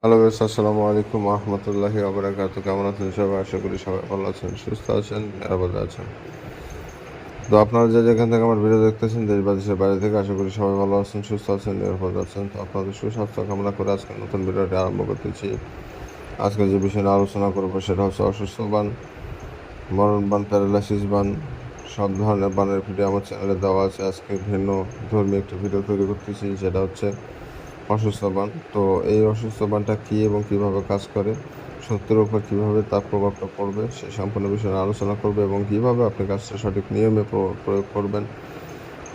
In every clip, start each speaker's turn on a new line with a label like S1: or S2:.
S1: Hello বেশ, আসসালামু আলাইকুম রহমতুল্লাহি আবরাকাতু। কেমন আছেন সবাই? আশা করি সবাই ভালো আছেন, সুস্থ আছেন, নিরাপদে আছেন। তো আপনারা যে যেখান থেকে আমার ভিডিও দেখতেছেন, দেশ বা দেশের বাইরে থেকে, আশা করি সবাই ভালো আছেন, সুস্থ আছেন, নিরাপদে আছেন। তো আপনাদের সুস্বাস্থ্য কামনা করে আজকে নতুন ভিডিওটি আরম্ভ করতেছি। আজকে যে বিষয় নিয়ে আলোচনা করবো সেটা হচ্ছে অসুস্থ বান, মরণ বান, প্যারালাইসিস বান। সব ধরনের বানের ভিডিও আমার চ্যানেলে দেওয়া আছে। আজকে ভিন্ন ধর্মী একটি ভিডিও তৈরি করতেছি, যেটা হচ্ছে অসুস্থ বান। তো এই অসুস্থ বানটা কী এবং কীভাবে কাজ করে, সত্যের উপর কীভাবে তার প্রভাবটা পড়বে, সে সম্পূর্ণ বিষয়ে আলোচনা করবে এবং কীভাবে আপনি কাজটা সঠিক নিয়মে প্রয়োগ করবেন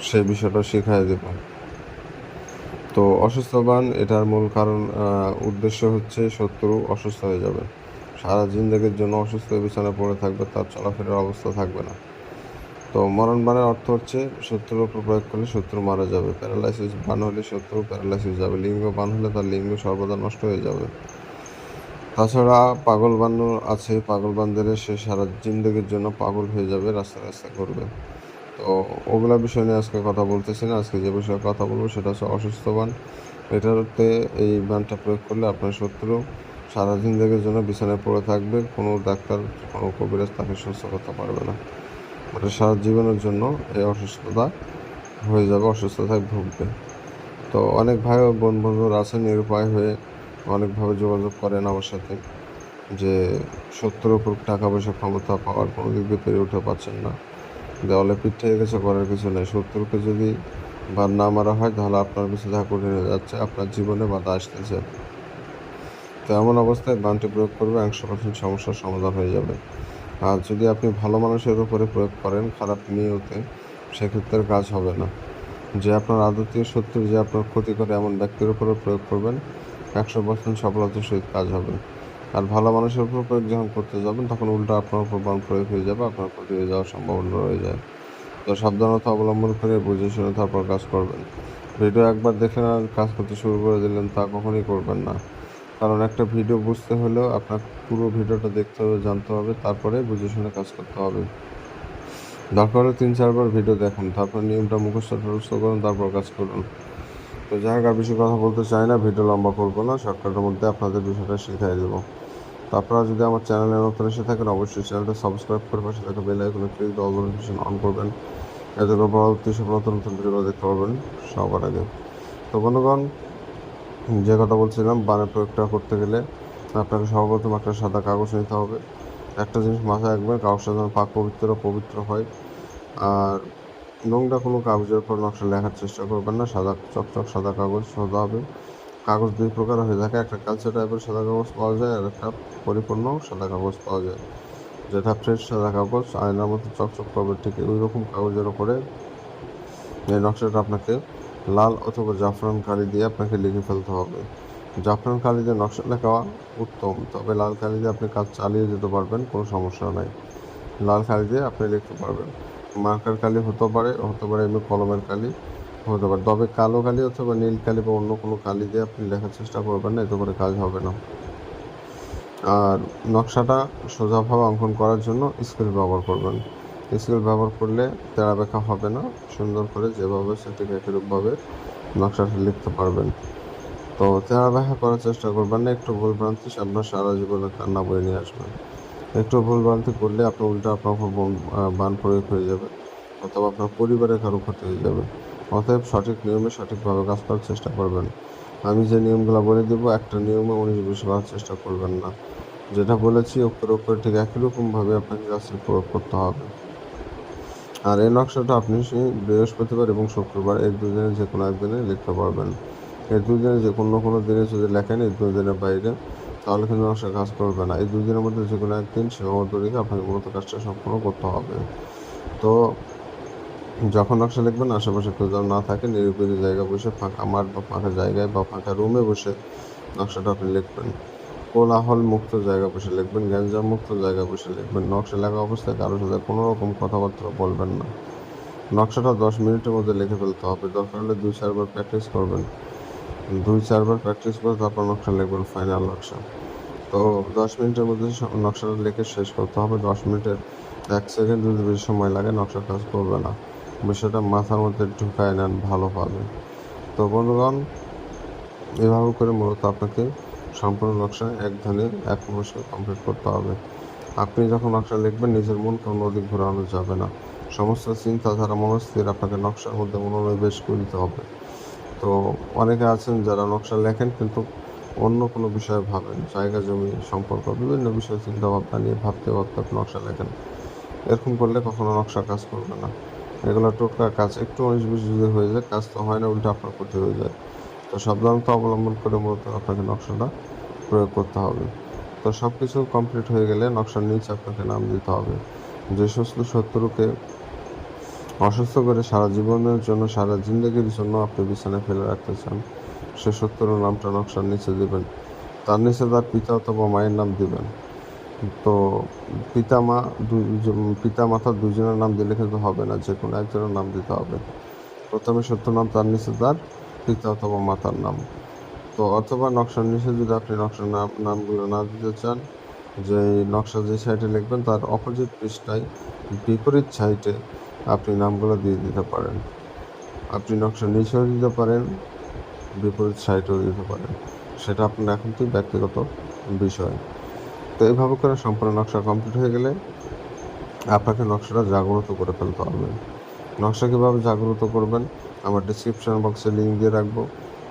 S1: সেই বিষয়টা শিখিয়ে দেব। তো অসুস্থ বান এটার মূল কারণ, উদ্দেশ্য হচ্ছে শত্রু অসুস্থ হয়ে যাবে, সারা জিন্দেগির জন্য অসুস্থ বিছানায় পড়ে থাকবে, তার চলাফেরার অবস্থা থাকবে না। তো মরণ বানের অর্থ হচ্ছে শত্রুর উপর প্রয়োগ করলে শত্রু মারা যাবে। প্যারালাইসিস বান হলে শত্রু প্যারালাইসিস যাবে। লিঙ্গ বান হলে তার লিঙ্গ সর্বদা নষ্ট হয়ে যাবে। তাছাড়া পাগল বানও আছে। পাগল বানদের সে সারা জিন্দগির জন্য পাগল হয়ে যাবে, রাস্তায় রাস্তায় ঘুরবে। তো ওগুলা বিষয় নিয়ে আজকে কথা বলতেছি না। আজকে যে বিষয়ে কথা বলবো সেটা হচ্ছে অসুস্থ বান। এটাতে এই বানটা প্রয়োগ করলে আপনার শত্রু সারা জিন্দগির জন্য বিছানায় পড়ে থাকবে। কোনো ডাক্তার, কোনো কবিরাজ তাকে সুস্থ করতে পারবে না। ওটা সারা জীবনের জন্য এই অসুস্থতা হয়ে যাবে, অসুস্থতায় ভুগবে। তো অনেক ভাই ও বন্ধুরা আছেন নিরুপায় হয়ে অনেকভাবে যোগাযোগ করেন আমার সাথে, যে সত্যের উপর টাকা পয়সা ক্ষমতা পাওয়ার কোনো দিক দিয়ে পেরে উঠতে পারছেন না। দেওয়ালে পিঠ থেকে গেছে, করার কিছু নেই। শত্রুকে যদি বাদ না মারা হয় তাহলে আপনার পিছু থাকা কঠিন হয়ে যাচ্ছে, আপনার জীবনে বাধা আসতেছে। তো এমন অবস্থায় বানটি প্রয়োগ করবে 100% সমস্যার সমাধান হয়ে যাবে। আর যদি আপনি ভালো মানুষের উপরে প্রয়োগ করেন খারাপ নিয়তে, সেক্ষেত্রে কাজ হবে না। যে আপনার আদতীয় শত্রু, যে আপনার ক্ষতি করে এমন ব্যক্তির উপরে প্রয়োগ করবেন, 100% সফলতার সহিত কাজ হবে। আর ভালো মানুষের উপর প্রয়োগ যখন করতে যাবেন তখন উল্টো আপনার উপর বান প্রয়োগ হয়ে যাবে, আপনার ক্ষতি হয়ে যাওয়ার সম্ভাবনা রয়ে যায়। তো সাবধানতা অবলম্বন করে বুঝে শুনে তারপর কাজ করবেন। ভিডিও একবার দেখলেন আর কাজ করতে শুরু করে দিলেন, তা কখনই করবেন না। কারণ একটা ভিডিও বুঝতে হলেও আপনার পুরো ভিডিওটা দেখতে হবে, জানতে হবে, তারপরে বুঝে শুনে কাজ করতে হবে। দরকার হলে 3-4 বার ভিডিও দেখুন, তারপর নিয়মটা মুখস্থ করুন, তারপর কাজ করুন। তো যাই হোক, আর বেশি কথা বলতে চাই না, ভিডিও লম্বা করবো না, শর্টকাটের মধ্যে আপনাদের বিষয়টা শিখিয়ে দেবো। তো আপনারা যদি আমার চ্যানেলে নতুন এসে থাকেন, অবশ্যই চ্যানেলটা সাবস্ক্রাইব করে পাশে থাকা বেল আইকনে ক্লিক দিয়ে অল নোটিফিকেশন অন করবেন। এতে করে পরবর্তী সব নতুন নতুন ভিডিও দেখতে পারবেন সবার আগে। তো বন্ধুগণ, যে কথা বলছিলাম, বানের প্রয়োগটা করতে গেলে আপনাকে সর্বপ্রথম একটা সাদা কাগজ নিতে হবে। একটা জিনিস মাথায় রাখবেন, কাগজটা যেন পাক পবিত্র হয়। আর নোংরা কোনো কাগজের উপর নকশা লেখার চেষ্টা করবেন না। সাদা চকচক সাদা কাগজ হতে হবে। কাগজ দুই প্রকার হয়ে থাকে, একটা কালচে টাইপের সাদা কাগজ পাওয়া যায়, আর একটা পরিপূর্ণ সাদা কাগজ পাওয়া যায়। যেটা ফ্রেশ সাদা কাগজ, আয়নার মতো চকচক করবে, ঠিক ওই রকম কাগজের ওপরে এই নকশাটা আপনাকে লাল অথবা জাফরান কালি দিয়ে আপনাকে লিখে ফেলতে হবে। জাফরান কালি দিয়ে নকশা লেখা উত্তম, তবে লাল কালি দিয়ে আপনি কাজ চালিয়ে যেতে পারবেন, কোনো সমস্যা নাই। লাল কালি দিয়ে আপনি লিখতে পারবেন। মার্কার কালি হতে পারে এমনি কলমের কালি হতে পারে, তবে কালো কালি অথবা নীল কালি বা অন্য কোনো কালি দিয়ে আপনি লেখার চেষ্টা করবেন না, এতে করে কাজ হবে না। আর নকশাটা সোজাভাবে অঙ্কন করার জন্য স্কেল ব্যবহার করবেন। স্কেল ব্যবহার করলে তেড়া বেঁকা হবে না, সুন্দর করে যেভাবে ঠিক একইরূপভাবে নকশাটা লিখতে পারবেন। তো তেড়া বেঁকা করার চেষ্টা করবেন না, একটু ভুলভ্রান্তি আপনার সারা জীবনে কান্না বয়ে নিয়ে আসবেন। একটু ভুলভ্রান্তি করলে আপনার উল্টা আপনার উপর বান প্রয়োগ হয়ে যাবে, অথবা আপনার পরিবারের কারো ক্ষতি হয়ে যাবে। অতএব সঠিক নিয়মে সঠিকভাবে কাজ করার চেষ্টা করবেন। আমি যে নিয়মগুলো বলে দেবো, একটা নিয়মে 19-20 করার চেষ্টা করবেন না। যেটা বলেছি অক্ষরে অক্ষরে ঠিক একই রকমভাবে আপনাকে কাজটি প্রয়োগ করতে হবে। আর এই নকশাটা আপনি সেই বৃহস্পতিবার এবং শুক্রবার এই দুদিনের যে কোনো একদিনে লিখতে পারবেন। এই দুদিনে যে কোনো দিনে যদি লেখেন এই 2 দিনের বাইরে, তাহলে কিন্তু নকশা কাজ করবে না। এই 2 দিনের মধ্যে যে কোনো একদিন সীমাবদ্ধ রেখে আপনাকে মূলত কাজটা সম্পূর্ণ করতে হবে। তো যখন নকশা লিখবেন আশেপাশে কেউ যেন না থাকে, নিরিবিলি জায়গায় বসে, ফাঁকা মাঠ বা ফাঁকা জায়গায় বা ফাঁকা রুমে বসে নকশাটা আপনি লিখবেন। কোলাহল মুক্ত জায়গায় বসে লিখবেন, গ্যাঞ্জাম মুক্ত জায়গায় বসে লিখবেন। নকশা লেখা অবস্থায় কারোর সাথে কোনো রকম কথাবার্তা বলবেন না। নকশাটা 10 মিনিটের মধ্যে লিখে ফেলতে হবে। দরকার হলে 2-4 বার প্র্যাকটিস করবেন। 2-4 বার প্র্যাকটিস করে তারপর নকশা লিখবেন, ফাইনাল নকশা। তো 10 মিনিটের মধ্যে নকশাটা লিখে শেষ করতে হবে। 10 মিনিটের 1 সেকেন্ড যদি বেশি সময় লাগে নকশা কাজ করবে না। বিষয়টা মাথার মধ্যে ঢুকায় নেন ভালোভাবে। তো বন্ধুগণ, এভাবে করে মূলত আপনাকে সম্পূর্ণ নকশা এক ধ্যানে এক নিমেষে কমপ্লিট করতে হবে। আপনি যখন নকশা লিখবেন নিজের মনকে অন্যদিক ঘোরানো যাবে না। সমস্ত চিন্তাধারা মনস্থির আপনাকে নকশার মধ্যে মনোনিবেশ করিতে হবে। তো অনেকে আছেন যারা নকশা লেখেন কিন্তু অন্য কোনো বিষয়ে ভাবেন, জায়গা জমি সম্পর্ক বিভিন্ন বিষয় চিন্তা ভাবনা নিয়ে ভাবতে ভাবতে আপনি নকশা লেখেন। এরকম করলে কখনো নকশা কাজ করবে না। এগুলো টোটকা কাজ, একটু 19-20 যদি হয়ে যায় কাজ তো হয় না, উল্টো আপনার ক্ষতি হয়ে যায়। তো সাবধানতা অবলম্বন করে মূলত আপনাকে নকশাটা প্রয়োগ করতে হবে। তো সব কিছু কমপ্লিট হয়ে গেলে নকশার নিচে আপনাকে নাম দিতে হবে। যে সমস্ত শত্রুকে অসুস্থ করে সারা জীবনের জন্য সারা জিন্দগির জন্য আপনি বিছানায় ফেলে রাখতে চান, সে শত্রুর নামটা নকশার নিচে দেবেন। তার নিচে তার পিতা অথবা মায়ের নাম দিবেন। তো পিতা মাতা দুজনের নাম দিলে কিন্তু হবে না, যে কোনো একজনের নাম দিতে হবে। প্রথমে সত্য নাম, তার নিচে তার পিতা অথবা মাতার নাম। তো অথবা নকশার নিচে যদি আপনি নকশার নামগুলো না দিতে চান, যে নকশা যে সাইডে লিখবেন তার অপোজিট পৃষ্ঠায় বিপরীত সাইডে আপনি নামগুলো দিয়ে দিতে পারেন। আপনি নকশার নিচেও দিতে পারেন, বিপরীত সাইডেও দিতে পারেন, সেটা আপনার এখন তো ব্যক্তিগত বিষয়। তো এইভাবে করে সম্পূর্ণ নকশা কমপ্লিট হয়ে গেলে আপনাকে নকশাটা জাগ্রত করে ফেলতে হবে। নকশা কীভাবে জাগ্রত করবেন, আমার ডিসক্রিপশন বক্সে লিঙ্ক দিয়ে রাখবো।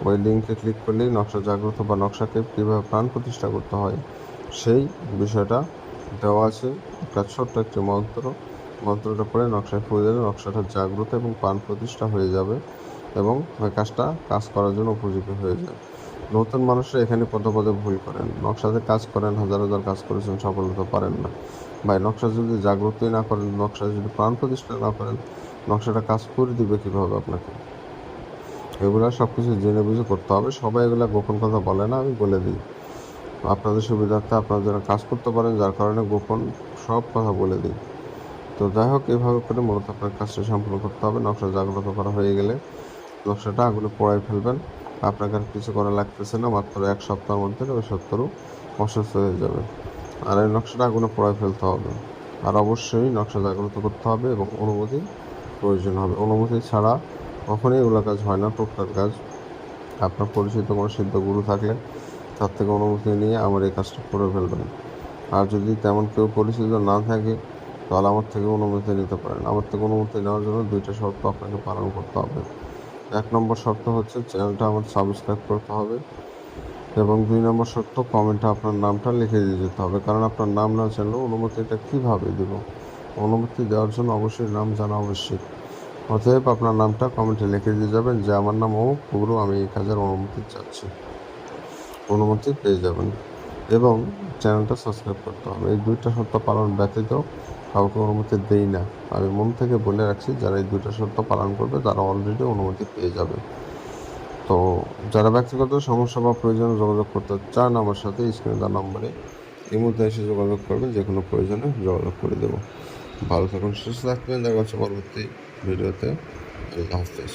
S1: ওই লিঙ্কে ক্লিক করলেই নকশা জাগ্রত বা নকশাকে কীভাবে প্রাণ প্রতিষ্ঠা করতে হয় সেই বিষয়টা দেওয়া আছে। একটা ছোট্ট একটি মন্ত্রটা পড়ে নকশায় ফুয়ে দিলে নকশাটা জাগ্রত এবং প্রাণ প্রতিষ্ঠা হয়ে যাবে এবং ওই কাজ করার জন্য উপযোগী হয়ে যায়। নতুন মানুষরা এখানে পদে পদে ভুল করেন, নকশাতে কাজ করেন, হাজার হাজার কাজ করেছেন, সফলতা পারেন না। ভাই নকশা যদি জাগ্রতই না করেন, নকশা যদি প্রাণ প্রতিষ্ঠা না করেন, নকশাটা কাজ করে দিবে কীভাবে আপনাকে? এগুলা সব কিছু জেনে বুঝে করতে হবে। সবাই এগুলা গোপন কথা বলে না, আমি বলে দিই আপনাদের সুবিধার্থে, আপনারা যেন কাজ করতে পারেন, যার কারণে গোপন সব কথা বলে দিই। তো যাই হোক, এভাবে করে মূলত আপনার কাজটা সম্পূর্ণ করতে হবে। নকশা জাগ্রত করা হয়ে গেলে নকশাটা আগুনে পোড়ায় ফেলবেন। আপনাকে আর কিছু করা লাগতেছে না, মাত্র 1 সপ্তাহের মধ্যে ওই শত্রু অসুস্থ হয়ে যাবে। আর এই নকশাটা আগুনে পোড়ায় ফেলতে হবে। আর অবশ্যই নকশা জাগ্রত করতে হবে এবং অনুমতি প্রয়োজন হবে। অনুমতি ছাড়া কখনোই এগুলো কাজ হয় না, টোটকার কাজ। আপনার পরিচিত কোনো সিদ্ধ গুরু থাকলে তার থেকে অনুমতি নিয়ে আমার এই কাজটা করে ফেলবেন। আর যদি তেমন কেউ পরিচিত না থাকে তাহলে আমার থেকে অনুমতি নিতে পারেন। আমার থেকে অনুমতি নেওয়ার জন্য 2টা শর্ত আপনাকে পালন করতে হবে। 1 নম্বর শর্ত হচ্ছে চ্যানেলটা আমার সাবস্ক্রাইব করতে হবে এবং 2 নম্বর শর্ত কমেন্টে আপনার নামটা লিখে দিয়ে যেতে হবে। কারণ আপনার নাম না জানলেও অনুমতিটা কীভাবে দেব? অনুমতি দেওয়ার জন্য অবশ্যই নাম জানা আবশ্যক। অতএব আপনার নামটা কমেন্টে লিখে দিয়ে যাবেন যে আমার নাম অমুক গুরু, আমি এই কাজের অনুমতি চাচ্ছি। অনুমতি পেয়ে যাবেন এবং চ্যানেলটা সাবস্ক্রাইব করতে হবে। এই 2টা শর্ত পালন ব্যতীত কাউকে অনুমতি দেই না। আমি মন থেকে বলে রাখছি, যারা এই 2টা শর্ত পালন করবে তারা অলরেডি অনুমতি পেয়ে যাবে। তো যারা ব্যক্তিগত সমস্যা বা প্রয়োজনে যোগাযোগ করতে চান আমার সাথে, স্ক্রিনে দেওয়া নম্বরে এই মুহূর্তে এসে যোগাযোগ করবেন, যে কোনো প্রয়োজনে যোগাযোগ করে দেবো। ভালো থাকুন, সুস্থ থাকবেন, দেখা হচ্ছে পরবর্তী ভিডিওতে। আল্লাহ হাফেজ।